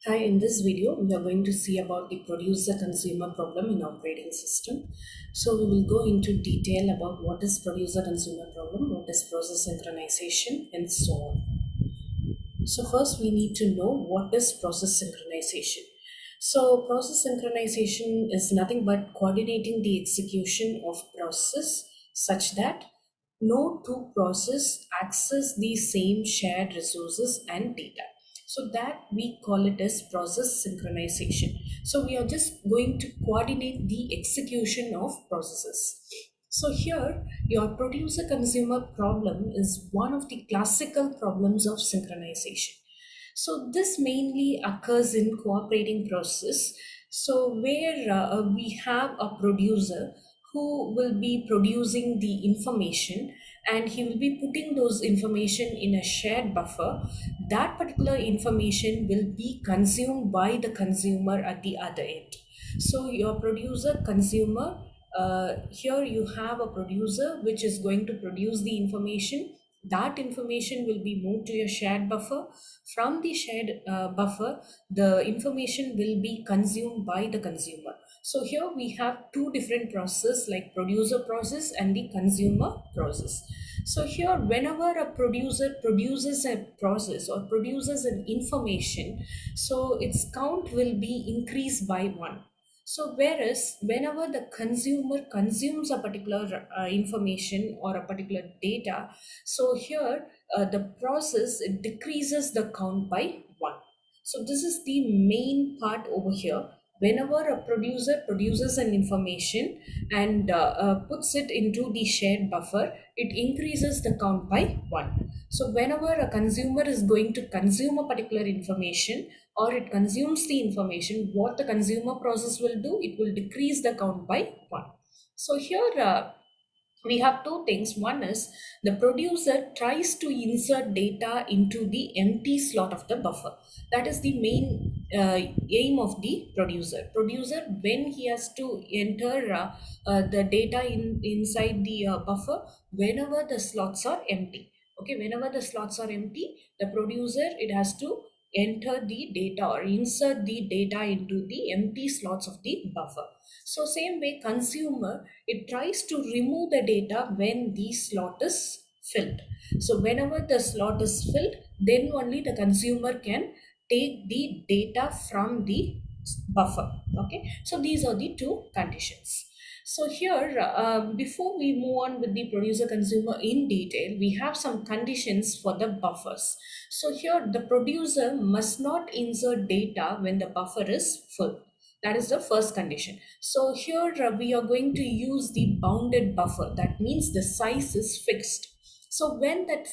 Hi, in this video, we are going to see about the producer-consumer problem in operating system. So we will go into detail about what is producer-consumer problem, what is process synchronization, and so on. So first, we need to know what is process synchronization. So process synchronization is nothing but coordinating the execution of process such that no two processes access the same shared resources and data. So that we call it as process synchronization. So we are just going to coordinate the execution of processes. So here, your producer-consumer problem is one of the classical problems of synchronization. So this mainly occurs in cooperating process. So where we have a producer who will be producing the information and he will be putting those information in a shared buffer. That particular information will be consumed by the consumer at the other end. So your producer consumer, here you have a producer which is going to produce the information. That information will be moved to your shared buffer. From the shared buffer, the information will be consumed by the consumer. So here we have two different processes like producer process and the consumer process. So here, whenever a producer produces a process or produces an information, so its count will be increased by one. So whereas whenever the consumer consumes a particular information or a particular data, so here the process it decreases the count by one. So this is the main part over here. Whenever a producer produces an information and puts it into the shared buffer, it increases the count by one. So whenever a consumer is going to consume a particular information or it consumes the information, what the consumer process will do, it will decrease the count by one. So here we have two things. One is the producer tries to insert data into the empty slot of the buffer. That is the main aim of the producer when he has to enter the data inside the buffer whenever the slots are empty. Okay, whenever the slots are empty, the producer it has to enter the data or insert the data into the empty slots of the buffer. So same way consumer it tries to remove the data when the slot is filled. So whenever the slot is filled, then only the consumer can take the data from the buffer. Okay, so these are the two conditions. So here, before we move on with the producer consumer in detail, we have some conditions for the buffers. So here, the producer must not insert data when the buffer is full. That is the first condition. So here we are going to use the bounded buffer. That means the size is fixed. So when that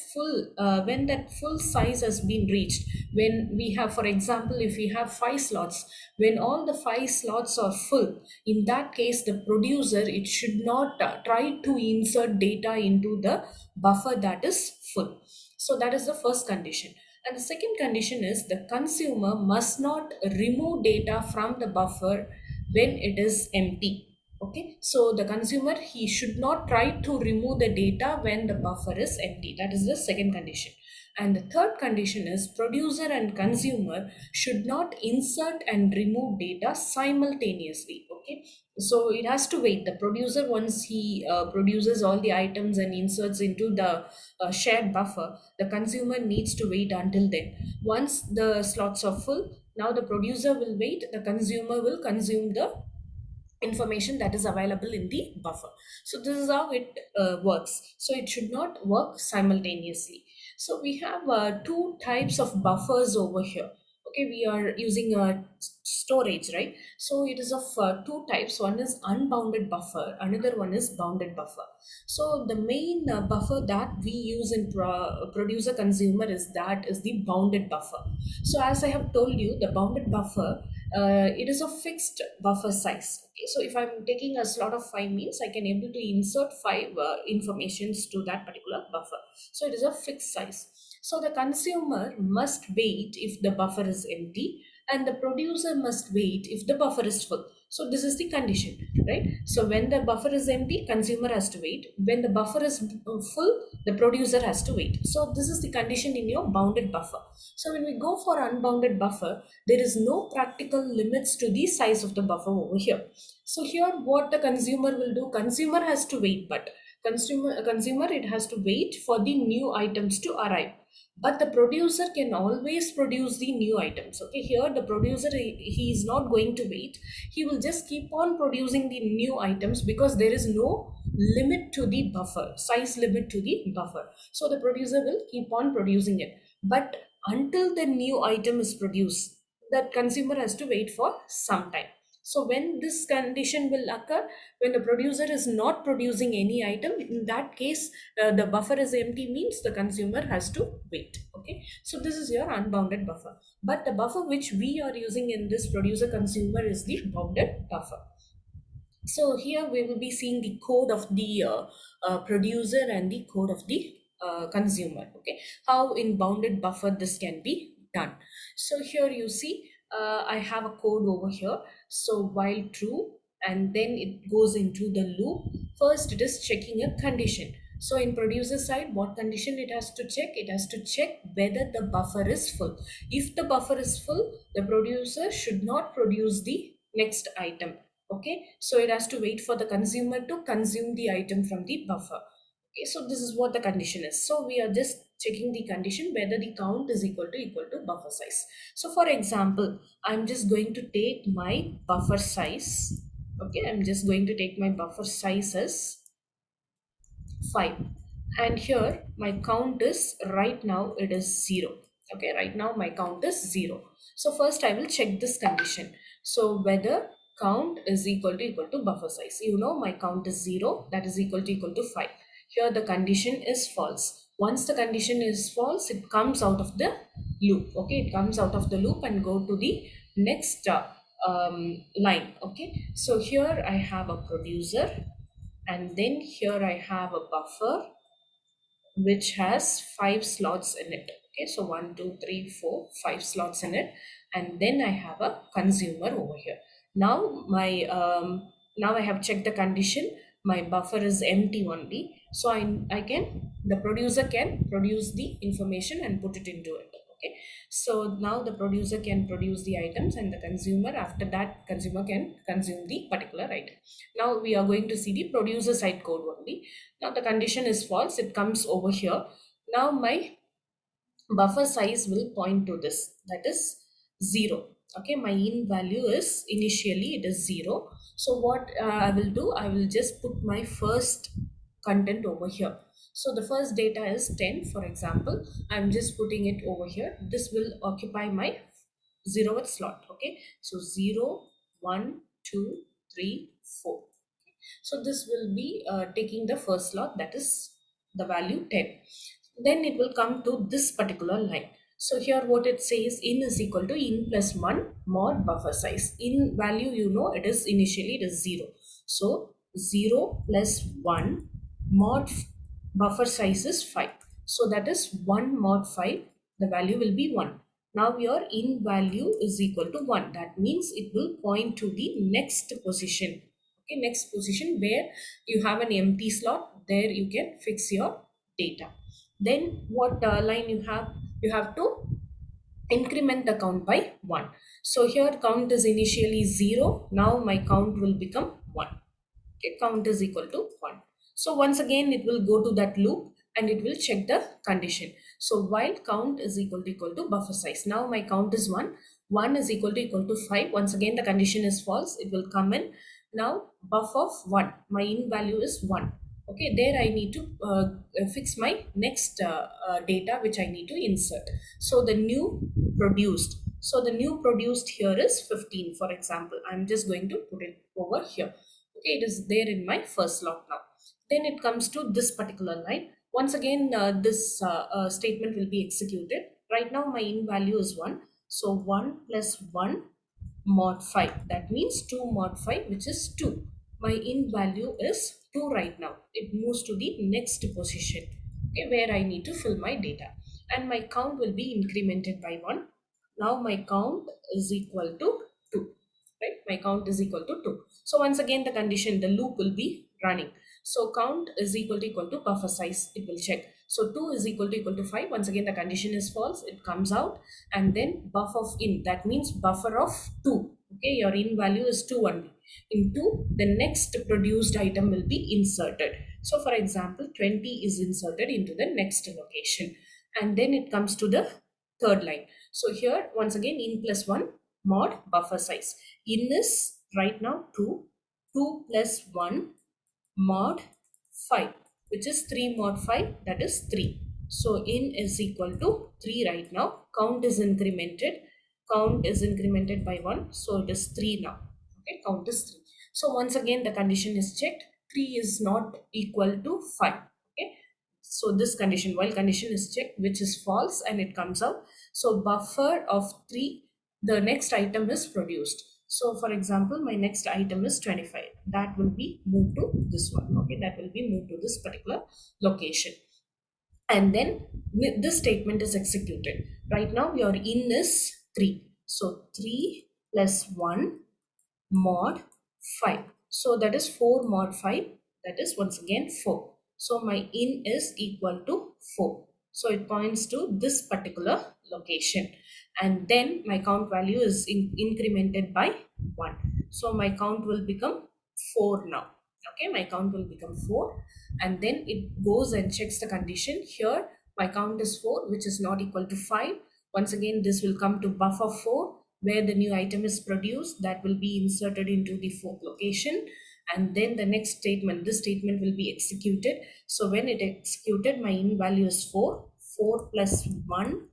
full size has been reached, when we have, for example, if we have five slots, when all the five slots are full, in that case, the producer it should not try to insert data into the buffer that is full. So that is the first condition. And the second condition is the consumer must not remove data from the buffer when it is empty. Okay, so the consumer he should not try to remove the data when the buffer is empty. That is the second condition. And the third condition is producer and consumer should not insert and remove data simultaneously. Okay, so it has to wait. The producer, once he produces all the items and inserts into the shared buffer, the consumer needs to wait until then. Once the slots are full, now the producer will wait, the consumer will consume the information that is available in the buffer. So this is how it works. So it should not work simultaneously. So we have two types of buffers over here. Okay, we are using storage, right? So it is of two types. One is unbounded buffer, another one is bounded buffer. So the main buffer that we use in producer consumer is the bounded buffer. So as I have told you, the bounded buffer it is a fixed buffer size. Okay, so if I'm taking a slot of 5 means I can able to insert 5 informations to that particular buffer. So it is a fixed size. So the consumer must wait if the buffer is empty. and the producer must wait if the buffer is full. So this is the condition, right? So when the buffer is empty, consumer has to wait. When the buffer is full, the producer has to wait. So this is the condition in your bounded buffer. So when we go for unbounded buffer, there is no practical limits to the size of the buffer over here. So here what the consumer will do, consumer has to wait, but consumer it has to wait for the new items to arrive, but the producer can always produce the new items. Okay, here the producer, he is not going to wait, he will just keep on producing the new items because there is no limit to the buffer, size limit to the buffer. So the producer will keep on producing it, but until the new item is produced, that consumer has to wait for some time. So when this condition will occur, when the producer is not producing any item, in that case, the buffer is empty, means the consumer has to wait. Okay, so this is your unbounded buffer, but the buffer which we are using in this producer consumer is the bounded buffer. So here we will be seeing the code of the producer and the code of the consumer. Okay, how in bounded buffer this can be done. So here you see I have a code over here. So while true, and then it goes into the loop. First it is checking a condition. So in producer side, what condition it has to check? It has to check whether the buffer is full. If the buffer is full, the producer should not produce the next item. Okay, so it has to wait for the consumer to consume the item from the buffer. Okay, so this is what the condition is. So we are just checking the condition whether the count is equal to buffer size. So for example, I'm just going to take my buffer size. Okay, I'm just going to take my buffer size as 5, and here my count is, right now it is 0. Okay, right now my count is 0. So first I will check this condition. So whether count is equal to buffer size, you know my count is 0, that is equal to 5. Here the condition is false. Once the condition is false, it comes out of the loop. Okay, it comes out of the loop and go to the next line. Okay, so here I have a producer, and then here I have a buffer which has 5 slots in it. Okay, so 1, 2, 3, 4, 5 slots in it, and then I have a consumer over here. Now my now I have checked the condition. My buffer is empty only, so I can, the producer can produce the information and put it into it. Okay, so now the producer can produce the items, and the consumer, after that consumer can consume the particular item. Now we are going to see the producer side code only. Now the condition is false, it comes over here. Now my buffer size will point to this, that is 0. Okay, my in value is, initially it is 0. So what I will do, I will just put my first content over here. So the first data is 10, for example. I'm just putting it over here. This will occupy my 0th slot. Okay, so 0, 1, 2, 3, 4. So this will be taking the first slot, that is the value 10. Then it will come to this particular line. So here what it says, in is equal to in plus 1 mod buffer size. In value, you know, it is initially it is 0. So 0 plus 1 mod buffer size is 5. So that is 1 mod 5, the value will be 1. Now your in value is equal to 1. That means it will point to the next position. Okay, next position where you have an empty slot, there you can fix your data. Then what line you have? You have to increment the count by 1. So here count is initially 0. Now my count will become 1. Okay, count is equal to 1. So once again it will go to that loop and it will check the condition. So while count is equal to buffer size. Now my count is 1. 1 is equal to 5. Once again the condition is false. It will come in. Now buff of 1. My in value is 1. Okay, there I need to fix my next data which I need to insert. So the new produced. So the new produced here is 15, for example. I'm just going to put it over here. Okay, it is there in my first slot now. Then it comes to this particular line. Once again, this statement will be executed. Right now, my in value is 1. So 1 plus 1 mod 5. That means 2 mod 5, which is 2. My in value is 2 right now. It moves to the next position, okay, where I need to fill my data. And my count will be incremented by 1. Now my count is equal to 2, right? My count is equal to 2. So once again the condition, the loop will be running. So count is equal to buffer size, it will check. So 2 is equal to 5. Once again the condition is false, it comes out, and then buff of in, that means buffer of 2. Okay, your in value is 2 only. Into the next produced item will be inserted. So for example, 20 is inserted into the next location, and then it comes to the third line. So here once again in plus 1 mod buffer size. In is right now 2, 2 plus 1 mod 5, which is 3 mod 5, that is 3. So in is equal to 3 right now. Count is incremented by 1, so it is 3 now. Okay, count is 3. So once again the condition is checked, 3 is not equal to 5. Okay, so this condition, while condition is checked, which is false, and it comes out. So buffer of 3, the next item is produced. So for example, my next item is 25. That will be moved to this one. Okay, that will be moved to this particular location. And then this statement is executed. Right now your in is 3. So 3 plus 1 mod 5. So that is 4 mod 5. That is once again 4. So my in is equal to 4. So it points to this particular location. And then my count value is incremented by 1. So my count will become 4 now. Okay, my count will become 4. And then it goes and checks the condition. Here my count is 4, which is not equal to 5. Once again, this will come to buffer 4, where the new item is produced, that will be inserted into the fourth location. And then the next statement, this statement will be executed. So when it executed, my in value is 4. 4 plus 1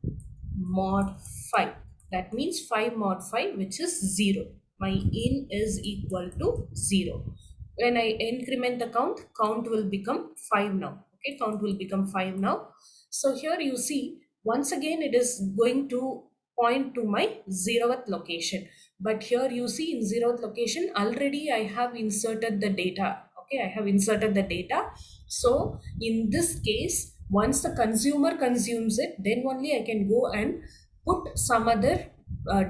mod 5. That means 5 mod 5, which is 0. My in is equal to 0. When I increment the count, count will become 5 now. Okay, count will become 5 now. So here you see, once again it is going to point to my 0th location. But here you see in 0th location, already I have inserted the data. Okay, I have inserted the data. So in this case, once the consumer consumes it, then only I can go and put some other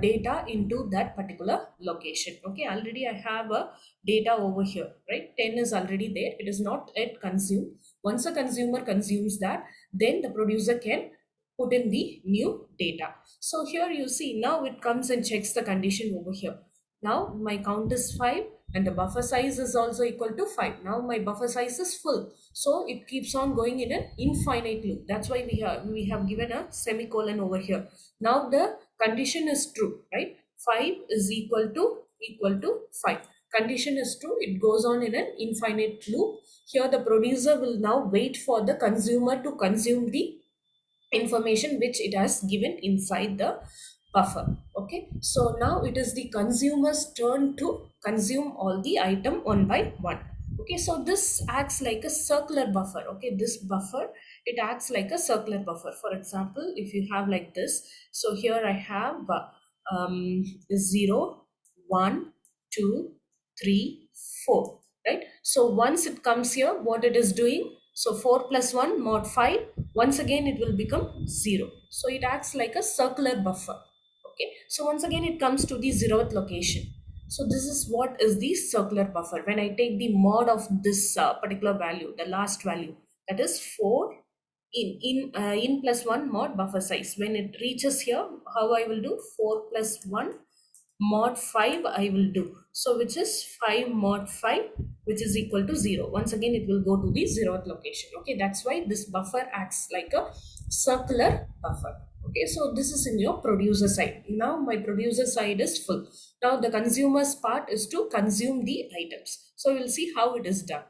data into that particular location. Okay, already I have a data over here, right? 10 is already there, it is not yet consumed. Once a consumer consumes that, then the producer can put in the new data. So here you see, now it comes and checks the condition over here. Now my count is 5, and the buffer size is also equal to 5. Now my buffer size is full, so it keeps on going in an infinite loop. That's why we have given a semicolon over here. Now the condition is true, right? 5 is equal to 5. Condition is true, it goes on in an infinite loop. Here the producer will now wait for the consumer to consume the information which it has given inside the buffer. Okay, so now it is the consumer's turn to consume all the item one by one. Okay, so this acts like a circular buffer. Okay, this buffer, it acts like a circular buffer. For example, if you have like this, so here I have 0 1 2 3 4, right? So once it comes here, what it is doing, so 4 plus 1 mod 5, once again it will become 0. So it acts like a circular buffer. Okay, so once again it comes to the 0th location. So this is what is the circular buffer. When I take the mod of this particular value, the last value, that is 4 in plus 1 mod buffer size, when it reaches here, how I will do, 4 plus 1 mod 5 I will do. So which is 5 mod 5, which is equal to 0. Once again it will go to the 0th location. Okay, that's why this buffer acts like a circular buffer. Okay, so this is in your producer side. Now my producer side is full. Now the consumer's part is to consume the items. So we'll see how it is done.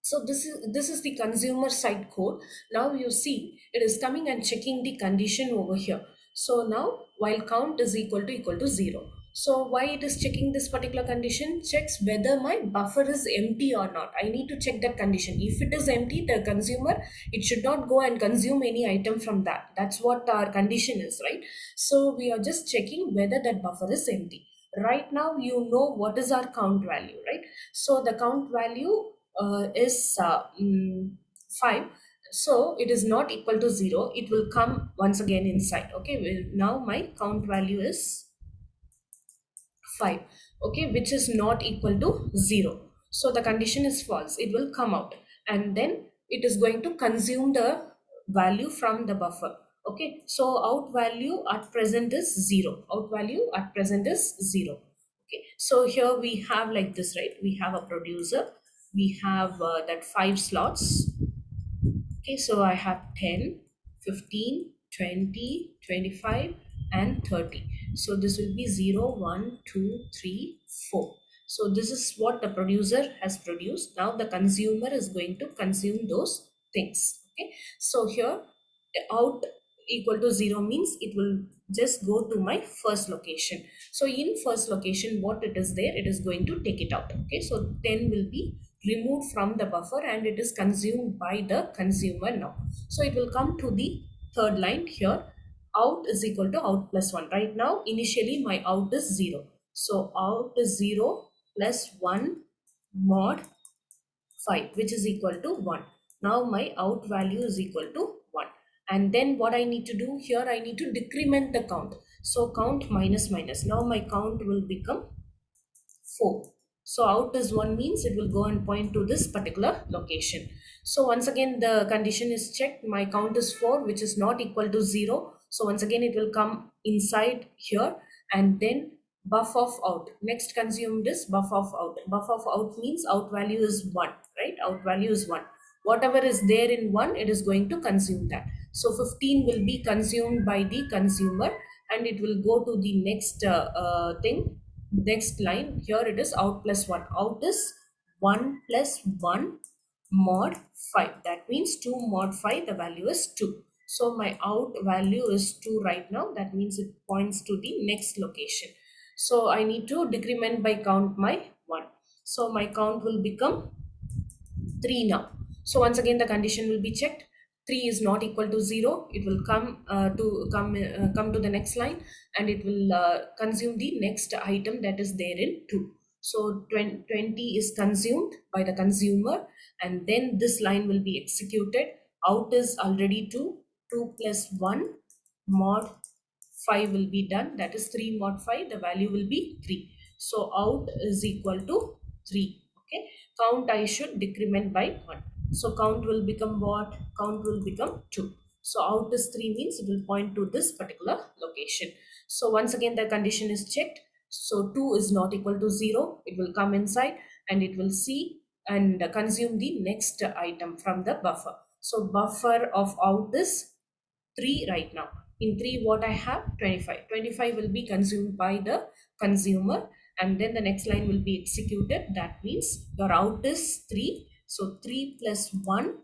So this is the consumer side code. Now you see it is coming and checking the condition over here. So now while count is equal to 0. So why it is checking this particular condition? Checks whether my buffer is empty or not. I need to check that condition. If it is empty, the consumer, it should not go and consume any item from that. That's what our condition is, right? So we are just checking whether that buffer is empty. Right now you know what is our count value, right? So the count value is 5. So it is not equal to 0, it will come once again inside. Okay, now my count value is 5, okay, which is not equal to 0. So the condition is false, it will come out, and then it is going to consume the value from the buffer. Okay, so out value at present is 0, out value at present is 0. Okay, so here we have like this, right? We have a producer, we have that 5 slots. Okay, so I have 10, 15, 20, 25, and 30. So this will be 0, 1, 2, 3, 4. So this is what the producer has produced. Now the consumer is going to consume those things. Okay, so here out equal to 0 means it will just go to my first location. So in first location, what it is there, it is going to take it out. Okay, so 10 will be removed from the buffer and it is consumed by the consumer now. So it will come to the third line here. Out is equal to out plus 1. Right now, initially my out is 0. So out is 0 plus 1 mod 5, which is equal to 1. Now my out value is equal to 1. And then what I need to do here, I need to decrement the count. So count minus minus. Now my count will become 4. So out is 1 means it will go and point to this particular location. So once again the condition is checked. My count is 4, which is not equal to 0. So once again it will come inside here, and then buff of out. Next consumed is buff of out. Buff of out means out value is 1, right? Out value is 1. Whatever is there in 1, it is going to consume that. So 15 will be consumed by the consumer, and it will go to the next thing, next line. Here it is out plus 1. Out is 1 plus 1 mod 5. That means 2 mod 5, the value is 2. So my out value is 2 right now. That means it points to the next location. So I need to decrement by count my 1. So my count will become 3 now. So once again the condition will be checked. 3 is not equal to 0. It will come to the next line, and it will consume the next item that is there in 2. So 20 is consumed by the consumer, and then this line will be executed. Out is already 2. 2 plus 1 mod 5 will be done. That is 3 mod 5. The value will be 3. So out is equal to 3. Okay, count I should decrement by 1. So count will become what? Count will become 2. So out is 3 means it will point to this particular location. So once again the condition is checked. So 2 is not equal to 0. It will come inside and it will see and consume the next item from the buffer. So buffer of out is 3 right now. In 3 what I have? 25. 25 will be consumed by the consumer, and then the next line will be executed. That means your out is 3. So 3 plus 1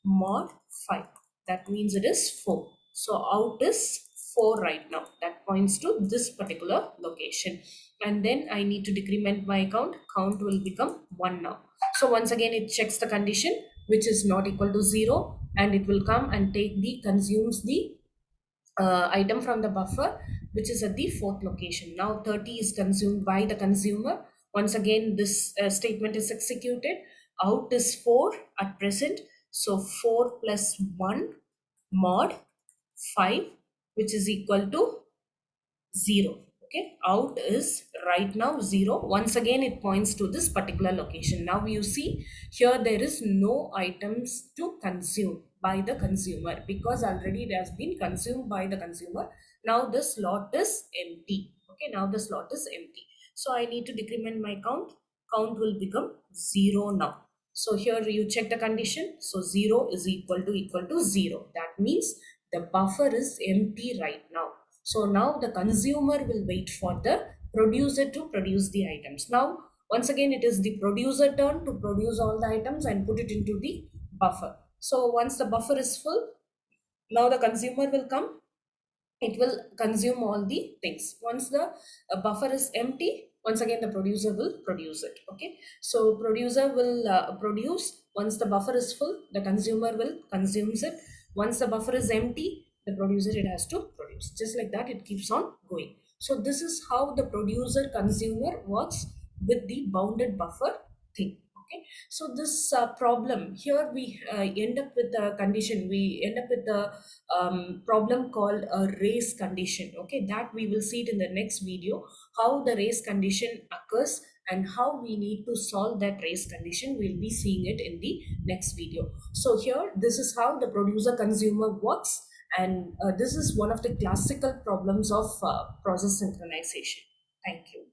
mod 5. That means it is 4. So out is 4 right now. That points to this particular location. And then I need to decrement my count. Count will become 1 now. So once again it checks the condition, which is not equal to 0, and it will come and consumes the item from the buffer, which is at the fourth location. Now 30 is consumed by the consumer. Once again this statement is executed. Out is 4 at present. So 4 plus 1 mod 5, which is equal to 0. Okay, out is right now 0. Once again it points to this particular location. Now you see here there is no items to consume by the consumer, because already it has been consumed by the consumer. Now the slot is empty. Okay, now the slot is empty. So I need to decrement my count. Count will become 0 now. So here you check the condition. So 0 is equal to 0. That means the buffer is empty right now. So now the consumer will wait for the producer to produce the items. Now, once again, it is the producer turn to produce all the items and put it into the buffer. So once the buffer is full, now the consumer will come. It will consume all the things. Once the buffer is empty, once again the producer will produce it. Okay, so producer will produce. Once the buffer is full, the consumer will consumes it. Once the buffer is empty, the producer it has to produce. Just like that it keeps on going. So this is how the producer consumer works with the bounded buffer thing. Okay, so this problem here, we end up with the condition, we end up with the problem called a race condition. Okay, that we will see it in the next video, how the race condition occurs and how we need to solve that race condition. We'll be seeing it in the next video. So here, this is how the producer consumer works, and this is one of the classical problems of process synchronization. Thank you.